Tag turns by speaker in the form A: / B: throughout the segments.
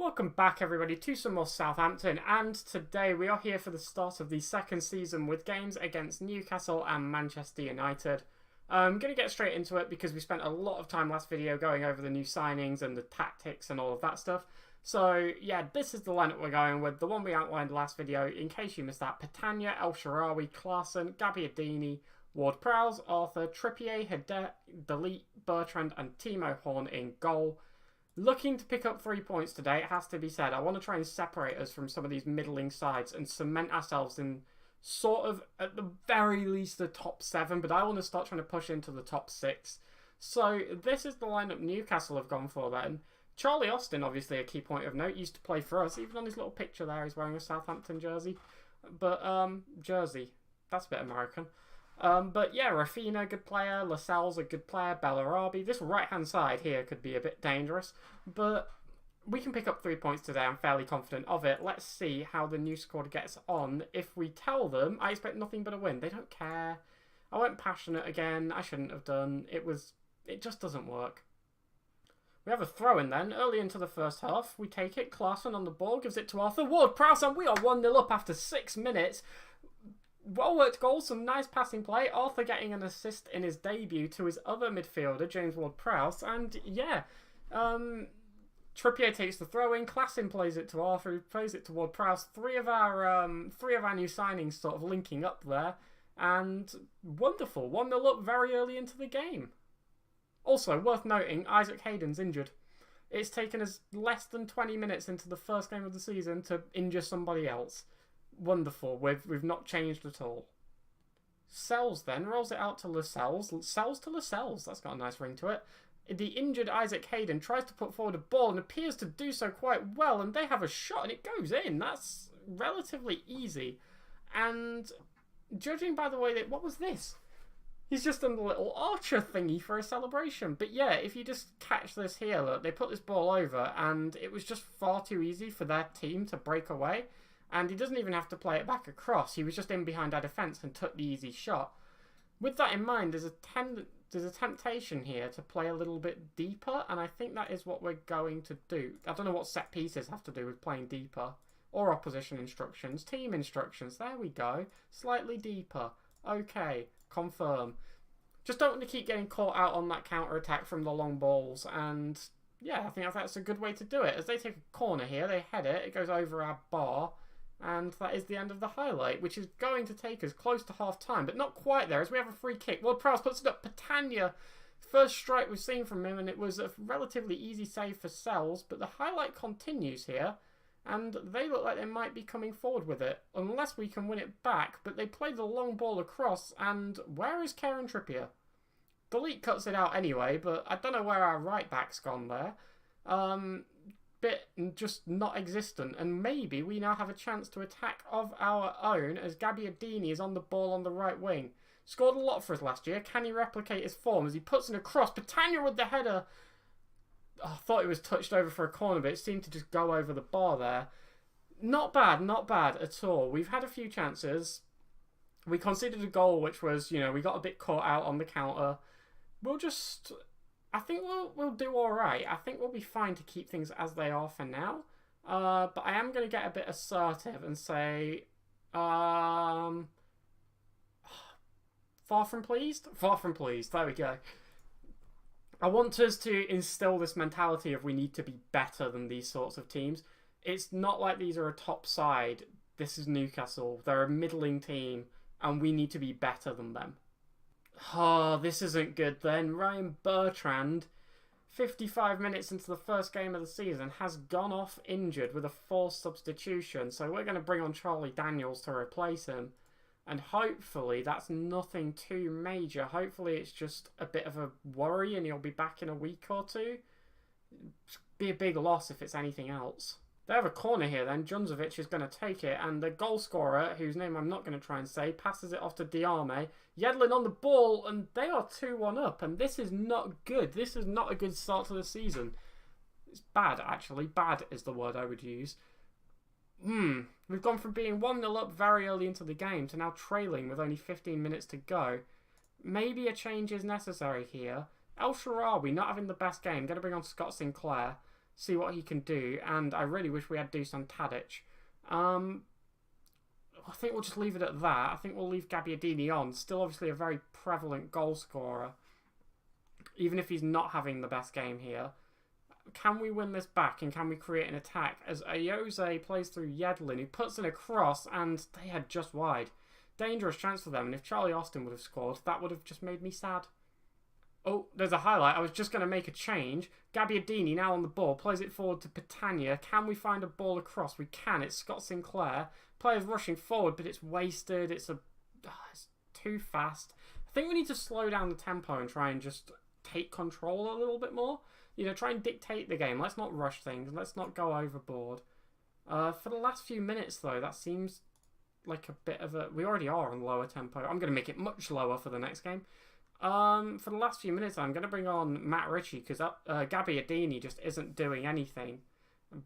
A: Welcome back everybody to some more Southampton, and today we are here for the start of the second season with games against Newcastle and Manchester United. I'm going to get straight into it because we spent a lot of time last video going over the new signings and the tactics and all of that stuff. So yeah, this is the lineup we're going with, the one we outlined last video. In case you missed that, Petagna, El Shaarawy, Klaassen, Gabbiadini, Ward-Prowse, Arthur, Trippier, Haidar, Delete, Bertrand and Timo Horn in goal. Looking to pick up 3 points today, it has to be said. I want to try and separate us from some of these middling sides and cement ourselves in sort of, at the very least, the top 7. But I want to start trying to push into the top 6. So this is the lineup Newcastle have gone for then. Charlie Austin, obviously a key point of note, used to play for us. Even on his little picture there, he's wearing a Southampton jersey. But, jersey. That's a bit American. But yeah, Rafinha, good player. Lascelles, a good player. Bellarabi. This right-hand side here could be a bit dangerous. But we can pick up 3 points today. I'm fairly confident of it. Let's see how the new squad gets on. If we tell them, I expect nothing but a win. They don't care. I went passionate again. I shouldn't have done. It just doesn't work. We have a throw-in then. Early into the first half. We take it. Klaassen on the ball. Gives it to Arthur. Ward-Prowse, and we are 1-0 up after 6 minutes. Well-worked goal, some nice passing play. Arthur getting an assist in his debut to his other midfielder, James Ward-Prowse. And yeah, Trippier takes the throw-in. Klaassen plays it to Arthur, who plays it to Ward-Prowse. Three of our new signings sort of linking up there. And wonderful. 1-0 up very early into the game. Also, worth noting, Isaac Hayden's injured. It's taken us less than 20 minutes into the first game of the season to injure somebody else. Wonderful. We've not changed at all. Sells then rolls it out to Lascelles. Sells to Lascelles. That's got a nice ring to it. The injured Isaac Hayden tries to put forward a ball and appears to do so quite well. And they have a shot and it goes in. That's relatively easy. And judging by the way that... What was this? He's just done the little archer thingy for a celebration. But yeah, if you just catch this here, look, they put this ball over and it was just far too easy for their team to break away. And he doesn't even have to play it back across. He was just in behind our defence and took the easy shot. With that in mind, there's a temptation here to play a little bit deeper. And I think that is what we're going to do. I don't know what set pieces have to do with playing deeper. Or opposition instructions. Team instructions. There we go. Slightly deeper. Okay. Confirm. Just don't want to keep getting caught out on that counter-attack from the long balls. And yeah, I think that's a good way to do it. As they take a corner here, they head it. It goes over our bar. And that is the end of the highlight, which is going to take us close to half-time, but not quite there, as we have a free kick. Ward-Prowse puts it up. Petagna, first strike we've seen from him, and it was a relatively easy save for Sells, but the highlight continues here, and they look like they might be coming forward with it, unless we can win it back, but they play the long ball across, and where is Kieran Trippier? Delete cuts it out anyway, but I don't know where our right-back's gone there. Bit just not existent, and maybe we now have a chance to attack of our own as Gabbiadini is on the ball on the right wing. Scored a lot for us last year. Can he replicate his form as he puts it across? Petagna with the header. Oh, I thought it was touched over for a corner, but it seemed to just go over the bar there. Not bad at all. We've had a few chances. We conceded a goal, which was, we got a bit caught out on the counter. I think we'll do all right. I think we'll be fine to keep things as they are for now. But I am going to get a bit assertive and say, far from pleased? Far from pleased. There we go. I want us to instill this mentality of we need to be better than these sorts of teams. It's not like these are a top side. This is Newcastle. They're a middling team, and we need to be better than them. Oh, this isn't good then. Ryan Bertrand, 55 minutes into the first game of the season, has gone off injured with a forced substitution. So we're going to bring on Charlie Daniels to replace him. And hopefully that's nothing too major. Hopefully it's just a bit of a worry and he'll be back in a week or two. It'd be a big loss if it's anything else. They have a corner here then. Junzovic is going to take it, and the goal scorer, whose name I'm not going to try and say, passes it off to Diarme. Yedlin on the ball, and they are 2-1 up, and this is not good. This is not a good start to the season. It's bad, actually. Bad is the word I would use. We've gone from being 1-0 up very early into the game to now trailing with only 15 minutes to go. Maybe a change is necessary here. El Shaarawy not having the best game. Going to bring on Scott Sinclair. see what he can do. And I really wish we had Dusan Tadic. I think we'll just leave it at that. I think we'll leave Gabbiadini on. Still obviously a very prevalent goal scorer. Even if he's not having the best game here. Can we win this back and can we create an attack? As Ayose plays through Yedlin, who puts in a cross and they head just wide. Dangerous chance for them, and if Charlie Austin would have scored, that would have just made me sad. Oh, there's a highlight. I was just going to make a change. Gabbiadini now on the ball, plays it forward to Petagna. Can we find a ball across? We can. It's Scott Sinclair. Players rushing forward, but it's wasted. It's too fast. I think we need to slow down the tempo and try and just take control a little bit more. You know, try and dictate the game. Let's not rush things. Let's not go overboard. For the last few minutes, though, that seems like a bit of a... We already are on lower tempo. I'm going to make it much lower for the next game. For the last few minutes, I'm going to bring on Matt Ritchie because Gabbiadini just isn't doing anything.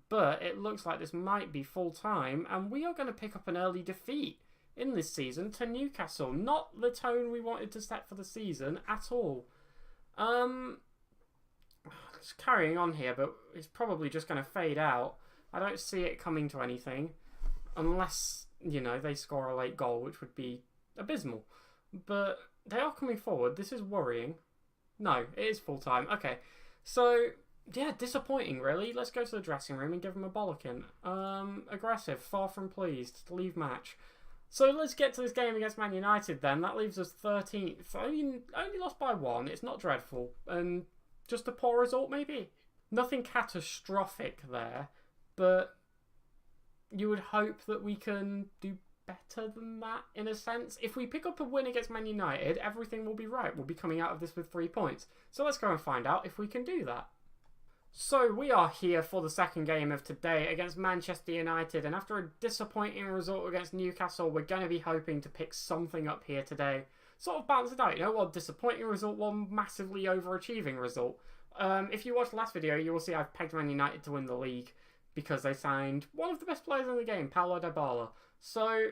A: But it looks like this might be full-time, and we are going to pick up an early defeat in this season to Newcastle. Not the tone we wanted to set for the season at all. It's carrying on here, but it's probably just going to fade out. I don't see it coming to anything, unless, you know, they score a late goal, which would be abysmal. But they are coming forward. This is worrying. No, it is full-time. Okay, so... yeah, disappointing, really. Let's go to the dressing room and give them a bollocking. Aggressive, far from pleased. Leave match. So let's get to this game against Man United then. That leaves us 13th. Only lost by 1. It's not dreadful. And just a poor result, maybe? Nothing catastrophic there. But you would hope that we can do better than that, in a sense. If we pick up a win against Man United, everything will be right. We'll be coming out of this with 3 points. So let's go and find out if we can do that. So we are here for the second game of today against Manchester United, and after a disappointing result against Newcastle, we're going to be hoping to pick something up here today. Sort of balance it out, you know, one disappointing result, one massively overachieving result. If you watched the last video, you will see I've pegged Man United to win the league because they signed one of the best players in the game, Paulo Dybala. So,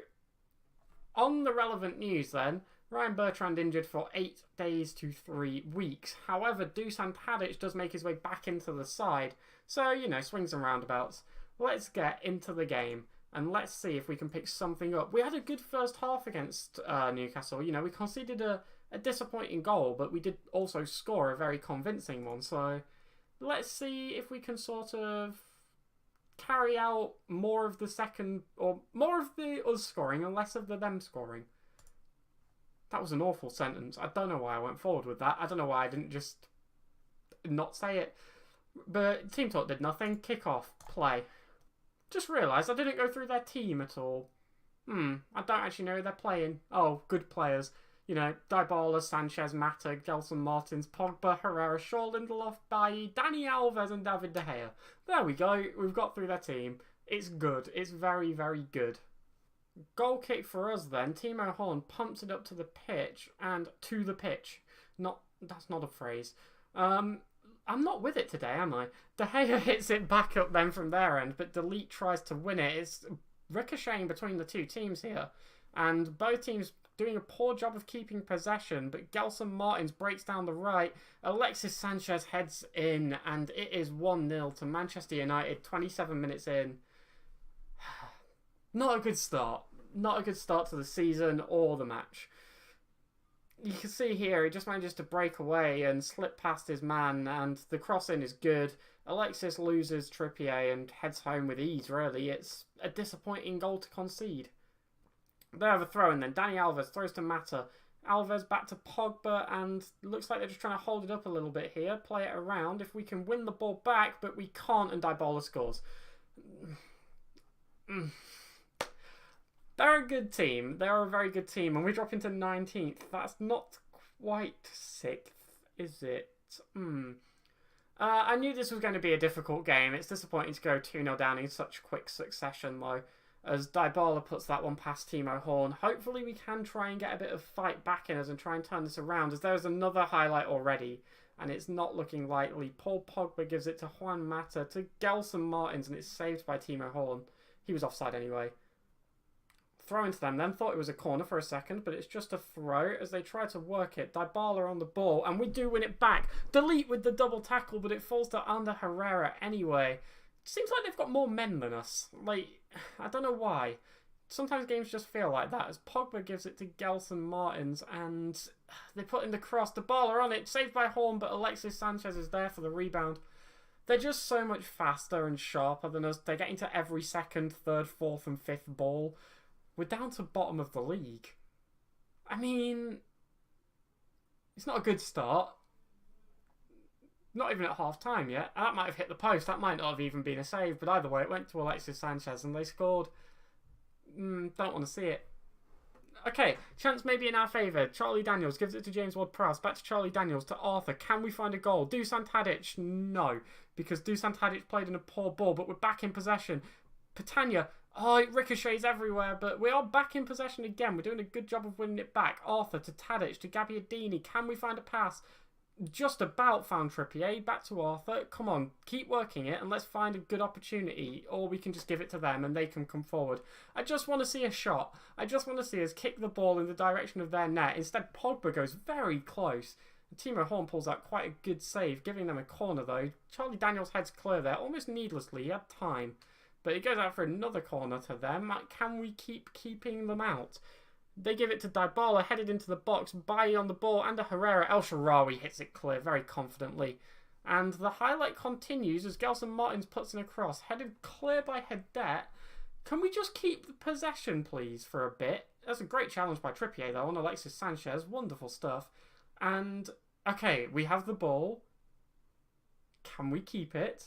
A: on the relevant news then, Ryan Bertrand injured for 8 days to 3 weeks. However, Dusan Tadic does make his way back into the side. So, you know, swings and roundabouts. Let's get into the game and let's see if we can pick something up. We had a good first half against Newcastle. You know, we conceded a disappointing goal, but we did also score a very convincing one. So, let's see if we can sort of carry out more of the second, or more of the us scoring and less of the them scoring. That was an awful sentence. I don't know why I went forward with that. I don't know why I didn't just not say it. But Team Talk did nothing. Kick off. Play. Just realised I didn't go through their team at all. I don't actually know who they're playing. Oh, good players. You know, Dybala, Sanchez, Mata, Gelson Martins, Pogba, Herrera, Shaw, Lindelof, Bailly, Dani Alves and David De Gea. There we go. We've got through their team. It's good. It's very, very good. Goal kick for us then. Timo Horn pumps it up to the pitch and to the pitch. That's not a phrase. I'm not with it today, am I? De Gea hits it back up then from their end, but Delete tries to win it. It's ricocheting between the two teams here, and both teams doing a poor job of keeping possession, but Gelson Martins breaks down the right. Alexis Sanchez heads in, and it is 1-0 to Manchester United, 27 minutes in. Not a good start. Not a good start to the season or the match. You can see here, he just manages to break away and slip past his man, and the cross-in is good. Alexis loses Trippier and heads home with ease, really. It's a disappointing goal to concede. They have a throw-in then. Dani Alves throws to Mata. Alves back to Pogba, and looks like they're just trying to hold it up a little bit here. Play it around. If we can win the ball back, but we can't, and Dybala scores. They're a good team. They're a very good team. And we drop into 19th. That's not quite 6th, is it? I knew this was going to be a difficult game. It's disappointing to go 2-0 down in such quick succession, though, as Dybala puts that one past Timo Horn. Hopefully we can try and get a bit of fight back in us and try and turn this around, as there's another highlight already, and it's not looking likely. Paul Pogba gives it to Juan Mata, to Gelson Martins, and it's saved by Timo Horn. He was offside anyway. throw into them, then thought it was a corner for a second, but it's just a throw as they try to work it. Dybala on the ball, and we do win it back. Delete with the double tackle, but it falls to Ander Herrera anyway. Seems like they've got more men than us. Like, I don't know why. Sometimes games just feel like that, as Pogba gives it to Gelson Martins, and they put in the cross. Dybala on it, saved by Horn, but Alexis Sanchez is there for the rebound. They're just so much faster and sharper than us. They get into every second, third, fourth, and fifth ball. We're down to bottom of the league. I mean, it's not a good start. Not even at half time yet. That might have hit the post. That might not have even been a save. But either way, it went to Alexis Sanchez and they scored. Don't want to see it. Okay, chance maybe in our favour. Charlie Daniels gives it to James Ward-Prowse. Back to Charlie Daniels, to Arthur. Can we find a goal? Dusan Tadic? No, because Dusan Tadic played in a poor ball, but we're back in possession. Petagna. Oh, it ricochets everywhere, but we are back in possession again. We're doing a good job of winning it back. Arthur to Tadic, to Gabbiadini. Can we find a pass? Just about found Trippier. Back to Arthur. Come on, keep working it and let's find a good opportunity, or we can just give it to them and they can come forward. I just want to see a shot. I just want to see us kick the ball in the direction of their net. Instead, Pogba goes very close. Timo Horn pulls out quite a good save, giving them a corner though. Charlie Daniels heads clear there, almost needlessly. He had time. But he goes out for another corner to them. Can we keep keeping them out? They give it to Dybala, headed into the box. Bailly on the ball, and Herrera. El Shaarawy hits it clear very confidently. And the highlight continues as Gelson Martins puts in a cross. Headed clear by Hadet. Can we just keep the possession, please, for a bit? That's a great challenge by Trippier, though, on Alexis Sanchez. Wonderful stuff. And, okay, we have the ball. Can we keep it?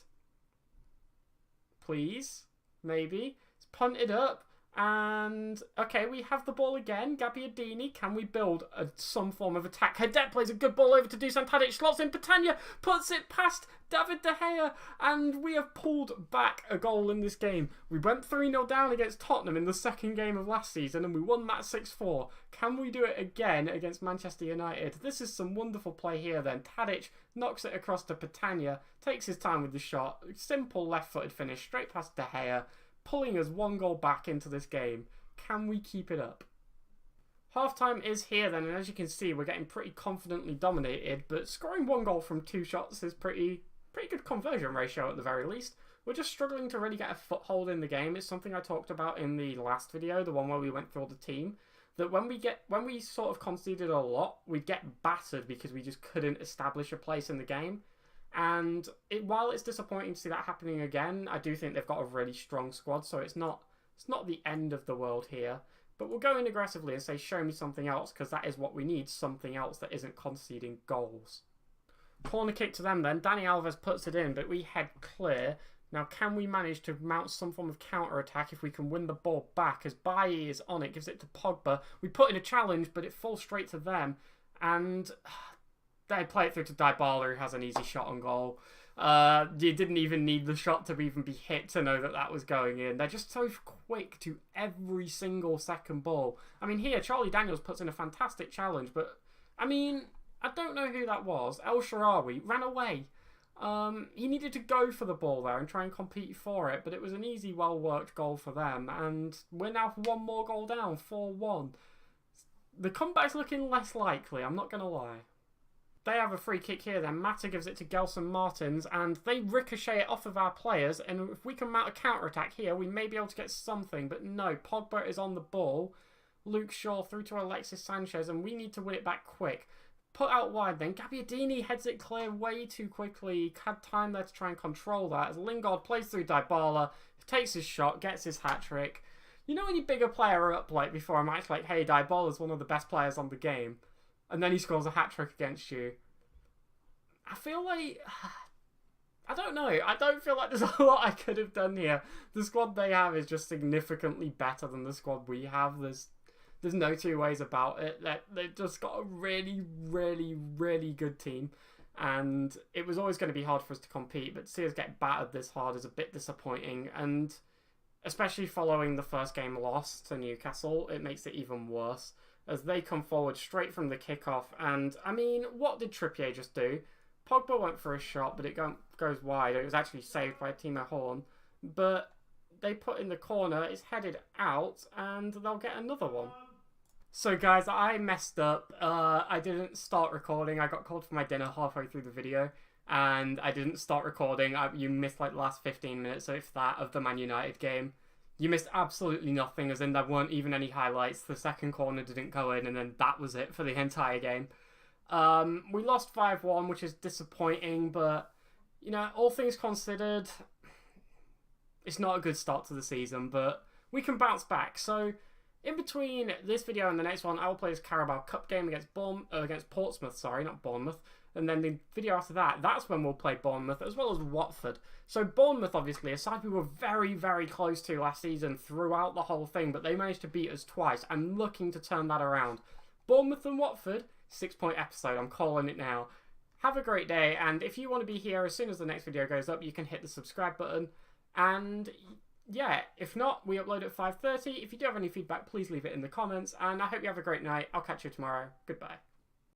A: Please? Maybe. It's punted up. And, okay, we have the ball again. Gabbiadini, can we build some form of attack? Hadet plays a good ball over to Dusan Tadic, slots in Petagna, puts it past David De Gea, and we have pulled back a goal in this game. We went 3-0 down against Tottenham in the second game of last season, and we won that 6-4. Can we do it again against Manchester United? This is some wonderful play here then. Tadic knocks it across to Petagna, takes his time with the shot. Simple left-footed finish, straight past De Gea. Pulling us one goal back into this game. Can we keep it up? Half-time is here then, and as you can see, we're getting pretty confidently dominated, but scoring one goal from 2 shots is pretty good conversion ratio at the very least. We're just struggling to really get a foothold in the game. It's something I talked about in the last video, the one where we went through all the team, that when we sort of conceded a lot, we'd get battered because we just couldn't establish a place in the game. And while it's disappointing to see that happening again, I do think they've got a really strong squad, so it's not the end of the world here. But we'll go in aggressively and say, show me something else, because that is what we need, something else that isn't conceding goals. Corner kick to them then. Dani Alves puts it in, but we head clear. Now, can we manage to mount some form of counter-attack if we can win the ball back? As Bailly is on it, gives it to Pogba. We put in a challenge, but it falls straight to them. And they play it through to Dybala, who has an easy shot on goal. You didn't even need the shot to even be hit to know that that was going in. They're just so quick to every single second ball. I mean, here, Charlie Daniels puts in a fantastic challenge, but, I mean, I don't know who that was. El Shaarawy ran away. He needed to go for the ball there and try and compete for it, but it was an easy, well-worked goal for them, and we're now one more goal down, 4-1. The comeback's looking less likely, I'm not going to lie. They have a free kick here then. Mata gives it to Gelson Martins, and they ricochet it off of our players, and if we can mount a counter-attack here, we may be able to get something, but no, Pogba is on the ball. Luke Shaw through to Alexis Sanchez, and we need to win it back quick. Put out wide then. Gabbiadini heads it clear way too quickly. He had time there to try and control that, as Lingard plays through Dybala, takes his shot, gets his hat-trick. You know when you big a player up like before a match, like, hey, Dybala's one of the best players on the game, and then he scores a hat-trick against you. I feel like, I don't know, I don't feel like there's a lot I could have done here. The squad they have is just significantly better than the squad we have. There's no two ways about it. They've just got a really, really, really good team. And it was always going to be hard for us to compete, but to see us get battered this hard is a bit disappointing. And especially following the first game loss to Newcastle, it makes it even worse, as they come forward straight from the kickoff. And, I mean, what did Trippier just do? Pogba went for a shot, but it goes wide. It was actually saved by Timo Horn. But they put in the corner is headed out, and they'll get another one. So guys, I messed up. I didn't start recording. I got called for my dinner halfway through the video, and I didn't start recording. You missed like the last 15 minutes, so if that, of the Man United game. You missed absolutely nothing, as in there weren't even any highlights. The second corner didn't go in, and then that was it for the entire game. We lost 5-1, which is disappointing, but, you know, all things considered, it's not a good start to the season, but we can bounce back. So, in between this video and the next one, I will play this Carabao Cup game against Portsmouth, sorry, not Bournemouth. And then the video after that, that's when we'll play Bournemouth, as well as Watford. So Bournemouth, obviously, a side we were very, very close to last season throughout the whole thing, but they managed to beat us twice. I'm looking to turn that around. Bournemouth and Watford, 6-point episode, I'm calling it now. Have a great day, and if you want to be here as soon as the next video goes up, you can hit the subscribe button. And yeah, if not, we upload at 5:30. If you do have any feedback, please leave it in the comments, and I hope you have a great night. I'll catch you tomorrow. Goodbye.